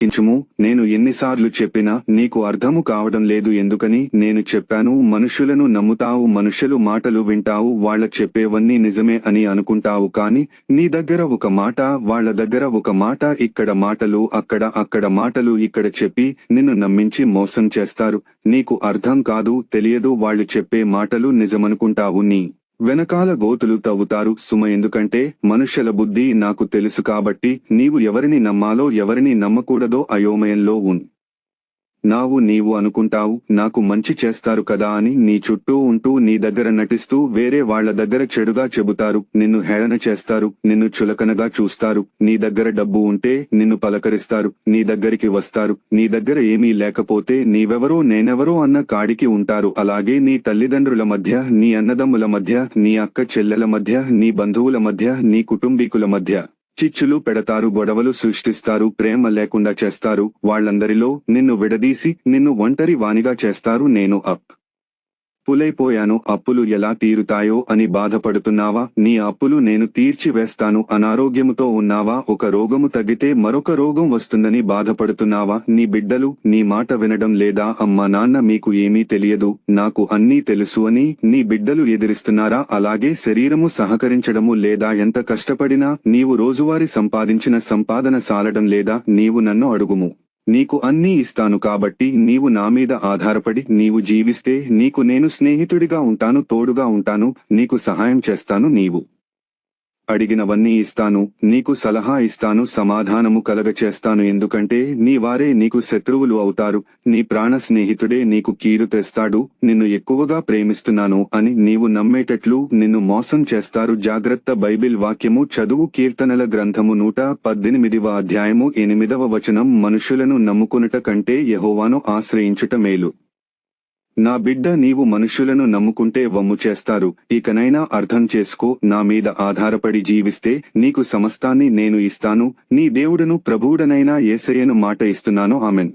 ఇంచుము, నేను ఎన్నిసార్లు చెప్పినా నీకు అర్థము కావడం లేదు ఎందుకని నేను చెప్పాను. మనుషులను నమ్ముతావు, మనుషులు మాటలు వింటావు, వాళ్ళ చెప్పేవన్నీ నిజమే అని అనుకుంటావు. కాని నీ దగ్గర ఒక మాట, వాళ్ళ దగ్గర ఒక మాట, ఇక్కడ మాటలు అక్కడ మాటలు ఇక్కడ చెప్పి నిన్ను నమ్మించి మోసం చేస్తారు. నీకు అర్థం కాదు, తెలియదు. వాళ్ళు చెప్పే మాటలు నిజమనుకుంటావు, నీ వెనకాల గోతులు తవ్వుతారు సుమ. ఎందుకంటే మనుష్యుల బుద్ధి నాకు తెలుసు కాబట్టి నీవు ఎవరిని నమ్మాలో ఎవరిని నమ్మకూడదో అయోమయంలో నీవు అనుకుంటావు నాకు మంచి చేస్తారు కదా అని. నీ చుట్టూ ఉంటూ నీ దగ్గర నటిస్తూ వేరే వాళ్ల దగ్గర చెడుగా చెబుతారు, నిన్ను హేళన చేస్తారు, నిన్ను చులకనగా చూస్తారు. నీ దగ్గర డబ్బు ఉంటే నిన్ను పలకరిస్తారు, నీ దగ్గరికి వస్తారు. నీ దగ్గర ఏమీ లేకపోతే నీవెవరో నేనెవరో అన్న కాడికి ఉంటారు. అలాగే నీ తల్లిదండ్రుల మధ్య, నీ అన్నదమ్ముల మధ్య, నీ అక్క చెల్లెల మధ్య, నీ బంధువుల మధ్య, నీ కుటుంబీకుల మధ్య చిచ్చులు పెడతారు, గొడవలు సృష్టిస్తారు, ప్రేమ లేకుండా చేస్తారు. వాళ్ళందరిలో నిన్ను విడదీసి నిన్ను ఒంటరి వానిగా చేస్తారు. నేను అప్పులైపోయాను, అప్పులు ఎలా తీరుతాయో అని బాధపడుతున్నావా? నీ అప్పులు నేను తీర్చివేస్తాను. అనారోగ్యముతో ఉన్నావా? ఒక రోగము తగ్గితే మరొక రోగం వస్తుందని బాధపడుతున్నావా? నీ బిడ్డలు నీ మాట వినడం లేదా? అమ్మా నాన్న మీకు ఏమీ తెలియదు, నాకు అన్నీ తెలుసు అని నీ బిడ్డలు ఎదిరిస్తున్నారా? అలాగే శరీరము సహకరించడము లేదా? ఎంత కష్టపడినా నీవు రోజువారీ సంపాదించిన సంపాదన సాలడం లేదా? నీవు నన్ను అడుగుము, నీకు అన్నీ ఇస్తాను. కాబట్టి నీవు నా మీద ఆధారపడి నీవు జీవిస్తే నీకు నేను స్నేహితుడిగా ఉంటాను, తోడుగా ఉంటాను, నీకు సహాయం చేస్తాను. నీవు అడిగినవన్నీ ఇస్తాను, నీకు సలహా ఇస్తాను, సమాధానము కలగచేస్తాను. ఎందుకంటే నీ వారే నీకు శత్రువులు అవుతారు, నీ ప్రాణ స్నేహితుడే నీకు కీడు తెస్తాడు. నిన్ను ఎక్కువగా ప్రేమిస్తున్నాను అని నీవు నమ్మేటట్లు నిన్ను మోసం చేస్తారు. జాగ్రత్త. బైబిల్ వాక్యము చదువు. కీర్తనల గ్రంథము 118వ అధ్యాయము 8వ వచనం. మనుషులను నమ్ముకొనుట కంటే యెహోవాను ఆశ్రయించుట మేలు. నా బిడ్డ, నీవు మనుషులను నమ్ముకుంటే వమ్ము చేస్తారు. ఇకనైనా అర్థం చేసుకో. నా మీద ఆధారపడి జీవిస్తే నీకు సమస్తాన్ని నేను ఇస్తాను. నీ దేవుడను ప్రభువుడనైనా యేసయ్యను మాట ఇస్తున్నాను. ఆమెన్.